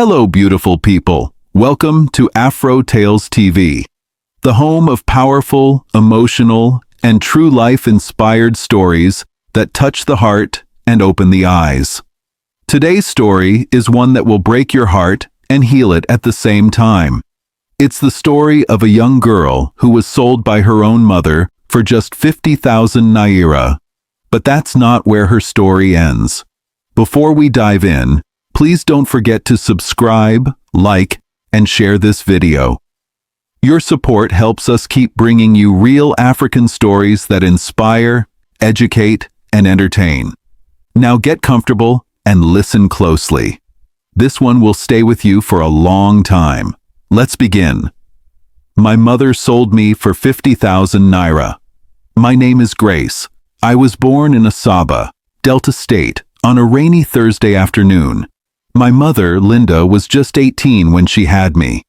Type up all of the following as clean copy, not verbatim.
Hello, beautiful people. Welcome to AfroTales TV, the home of powerful, emotional, and true life-inspired stories that touch the heart and open the eyes. Today's story is one that will break your heart and heal it at the same time. It's the story of a young girl who was sold by her own mother for just 50,000 Naira. But that's not where her story ends. Before we dive in, please don't forget to subscribe, like, and share this video. Your support helps us keep bringing you real African stories that inspire, educate, and entertain. Now get comfortable and listen closely. This one will stay with you for a long time. Let's begin. My mother sold me for 50,000 Naira. My name is Grace. I was born in Asaba, Delta State, on a rainy Thursday afternoon. My mother, Linda, was just 18 when she had me.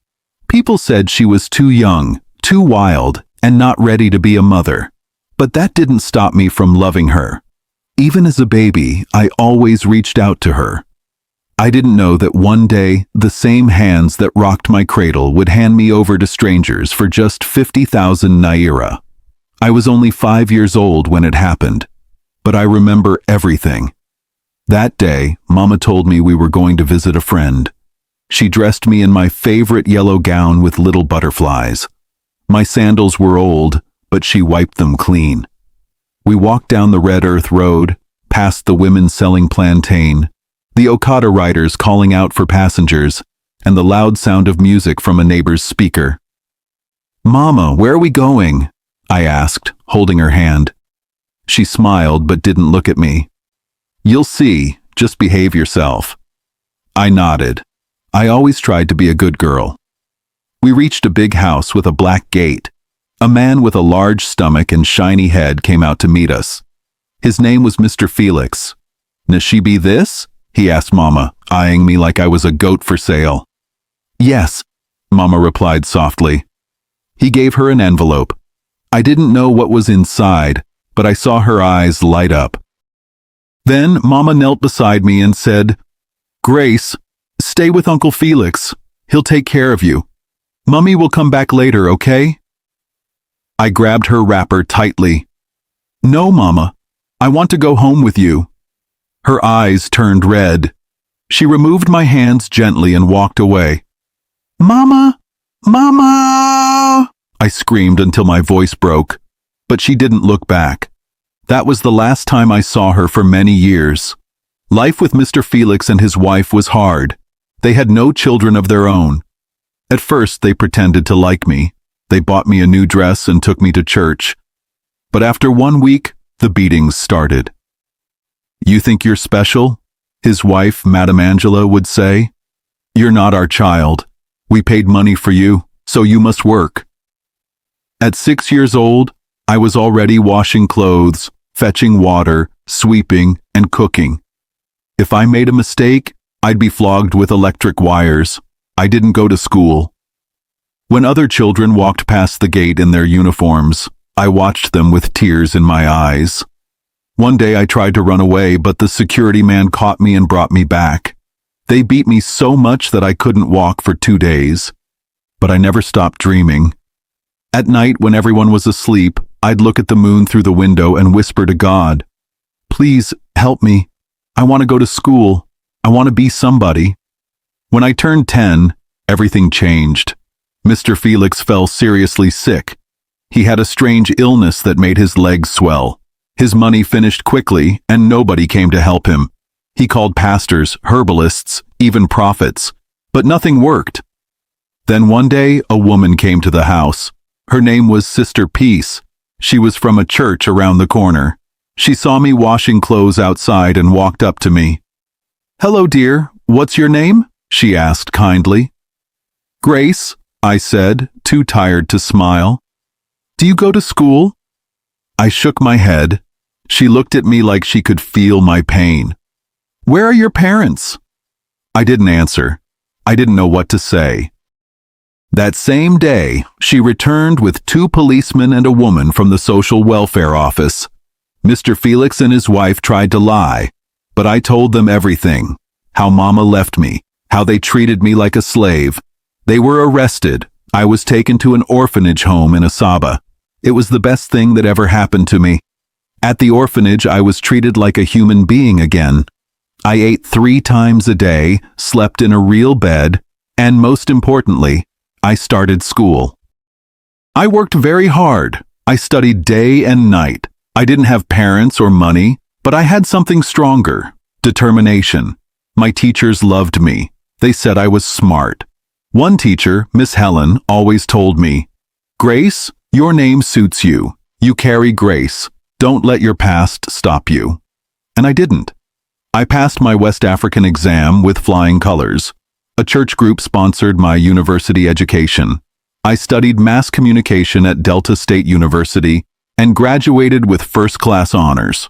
People said she was too young, too wild, and not ready to be a mother. But that didn't stop me from loving her. Even as a baby, I always reached out to her. I didn't know that one day, the same hands that rocked my cradle would hand me over to strangers for just 50,000 Naira. I was only 5 years old when it happened, but I remember everything. That day, Mama told me we were going to visit a friend. She dressed me in my favorite yellow gown with little butterflies. My sandals were old, but she wiped them clean. We walked down the red earth road, past the women selling plantain, the Okada riders calling out for passengers, and the loud sound of music from a neighbor's speaker. "Mama, where are we going?" I asked, holding her hand. She smiled but didn't look at me. "You'll see, just behave yourself." I nodded. I always tried to be a good girl. We reached a big house with a black gate. A man with a large stomach and shiny head came out to meet us. His name was Mr. Felix. "Nashibi this?" he asked Mama, eyeing me like I was a goat for sale. "Yes," Mama replied softly. He gave her an envelope. I didn't know what was inside, but I saw her eyes light up. Then Mama knelt beside me and said, "Grace, stay with Uncle Felix. He'll take care of you. Mummy will come back later, okay?" I grabbed her wrapper tightly. "No, Mama. I want to go home with you." Her eyes turned red. She removed my hands gently and walked away. "Mama! Mama!" I screamed until my voice broke, but she didn't look back. That was the last time I saw her for many years. Life with Mr. Felix and his wife was hard. They had no children of their own. At first, they pretended to like me. They bought me a new dress and took me to church. But after 1 week, the beatings started. "You think you're special?" his wife, Madame Angela, would say. "You're not our child. We paid money for you, so you must work." At 6 years old, I was already washing clothes, fetching water, sweeping, and cooking. If I made a mistake, I'd be flogged with electric wires. I didn't go to school. When other children walked past the gate in their uniforms, I watched them with tears in my eyes. One day I tried to run away, but the security man caught me and brought me back. They beat me so much that I couldn't walk for 2 days. But I never stopped dreaming. At night, when everyone was asleep, I'd look at the moon through the window and whisper to God, "Please help me. I want to go to school. I want to be somebody." When I turned 10, everything changed. Mr. Felix fell seriously sick. He had a strange illness that made his legs swell. His money finished quickly, and nobody came to help him. He called pastors, herbalists, even prophets, but nothing worked. Then one day, a woman came to the house. Her name was Sister Peace. She was from a church around the corner. She saw me washing clothes outside and walked up to me. "Hello, dear. What's your name?" she asked kindly. "Grace," I said, too tired to smile. "Do you go to school?" I shook my head. She looked at me like she could feel my pain. "Where are your parents?" I didn't answer. I didn't know what to say. That same day, she returned with 2 policemen and a woman from the social welfare office. Mr. Felix and his wife tried to lie, but I told them everything. How Mama left me, how they treated me like a slave. They were arrested. I was taken to an orphanage home in Asaba. It was the best thing that ever happened to me. At the orphanage, I was treated like a human being again. I ate 3 times a day, slept in a real bed, and most importantly, I started school. I worked very hard. I studied day and night. I didn't have parents or money, but I had something stronger: determination. My teachers loved me. They said I was smart. One teacher, Miss Helen, always told me, "Grace, your name suits you. You carry grace. Don't let your past stop you." And I didn't. I passed my West African exam with flying colors. A church group sponsored my university education. I studied mass communication at Delta State University and graduated with first-class honors.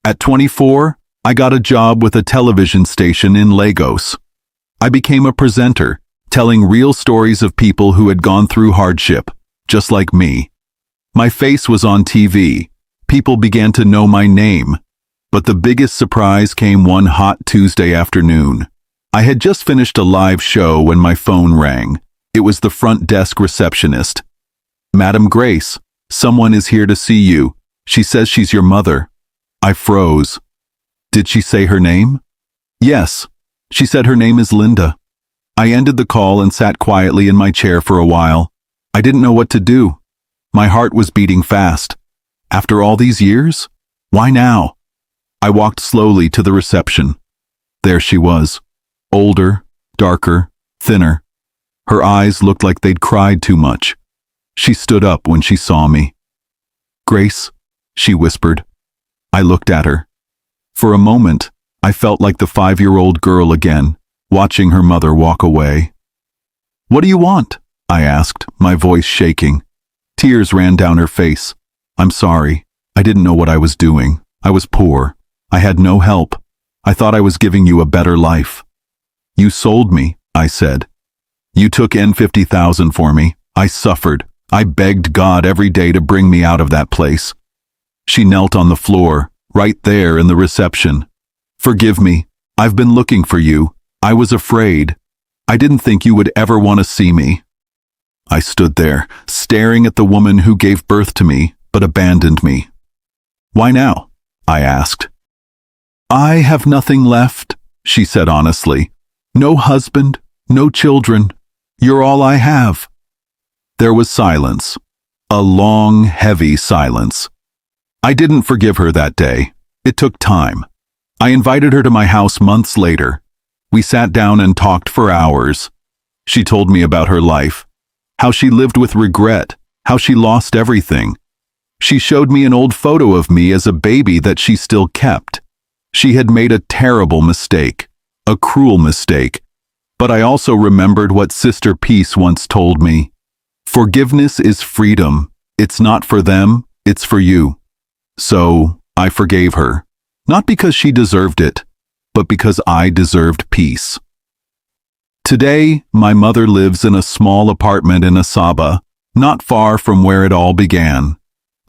At 24, I got a job with a television station in Lagos. I became a presenter, telling real stories of people who had gone through hardship, just like me. My face was on TV. People began to know my name. But the biggest surprise came one hot Tuesday afternoon. I had just finished a live show when my phone rang. It was the front desk receptionist. "Madam Grace, someone is here to see you. She says she's your mother." I froze. Did she say her name? Yes. She said her name is Linda. I ended the call and sat quietly in my chair for a while. I didn't know what to do. My heart was beating fast. After all these years? Why now? I walked slowly to the reception. There she was. Older, darker, thinner. Her eyes looked like they'd cried too much. She stood up when she saw me. "Grace," she whispered. I looked at her. For a moment, I felt like the 5-year-old girl again, watching her mother walk away. "What do you want?" I asked, my voice shaking. Tears ran down her face. "I'm sorry. I didn't know what I was doing. I was poor. I had no help. I thought I was giving you a better life." "You sold me," I said. "You took in 50,000 for me. I suffered. I begged God every day to bring me out of that place." She knelt on the floor, right there in the reception. "Forgive me. I've been looking for you. I was afraid. I didn't think you would ever want to see me." I stood there, staring at the woman who gave birth to me, but abandoned me. "Why now?" I asked. "I have nothing left," she said honestly. "No husband, no children. You're all I have." There was silence. A long, heavy silence. I didn't forgive her that day. It took time. I invited her to my house months later. We sat down and talked for hours. She told me about her life, how she lived with regret, how she lost everything. She showed me an old photo of me as a baby that she still kept. She had made a terrible mistake, a cruel mistake. But I also remembered what Sister Peace once told me. Forgiveness is freedom. It's not for them, it's for you. So I forgave her, not because she deserved it, but because I deserved peace. Today, my mother lives in a small apartment in Asaba, not far from where it all began.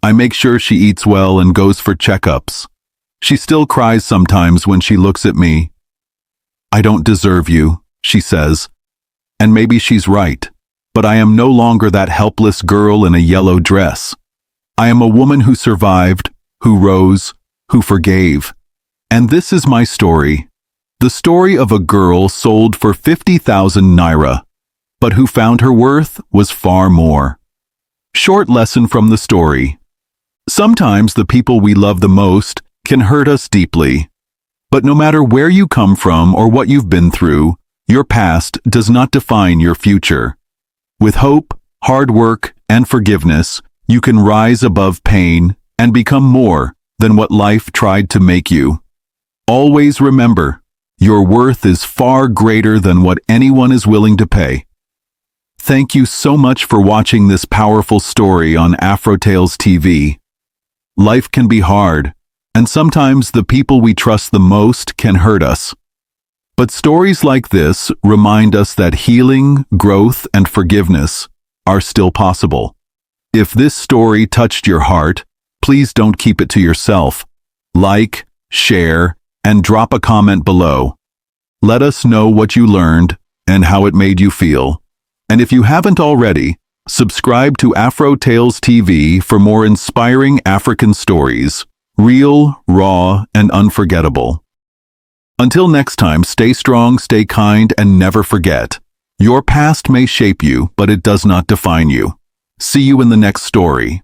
I make sure she eats well and goes for checkups. She still cries sometimes when she looks at me. "I don't deserve you," she says. And maybe she's right, but I am no longer that helpless girl in a yellow dress. I am a woman who survived, who rose, who forgave. And this is my story. The story of a girl sold for 50,000 Naira, but who found her worth was far more. Short lesson from the story. Sometimes the people we love the most can hurt us deeply. But no matter where you come from or what you've been through, your past does not define your future. With hope, hard work, and forgiveness, you can rise above pain and become more than what life tried to make you. Always remember, your worth is far greater than what anyone is willing to pay. Thank you so much for watching this powerful story on AfroTales TV. Life can be hard, and sometimes the people we trust the most can hurt us. But stories like this remind us that healing, growth, and forgiveness are still possible. If this story touched your heart, please don't keep it to yourself. Like, share, and drop a comment below. Let us know what you learned and how it made you feel. And if you haven't already, subscribe to AfroTales TV for more inspiring African stories, real, raw, and unforgettable. Until next time, stay strong, stay kind, and never forget, your past may shape you, but it does not define you. See you in the next story.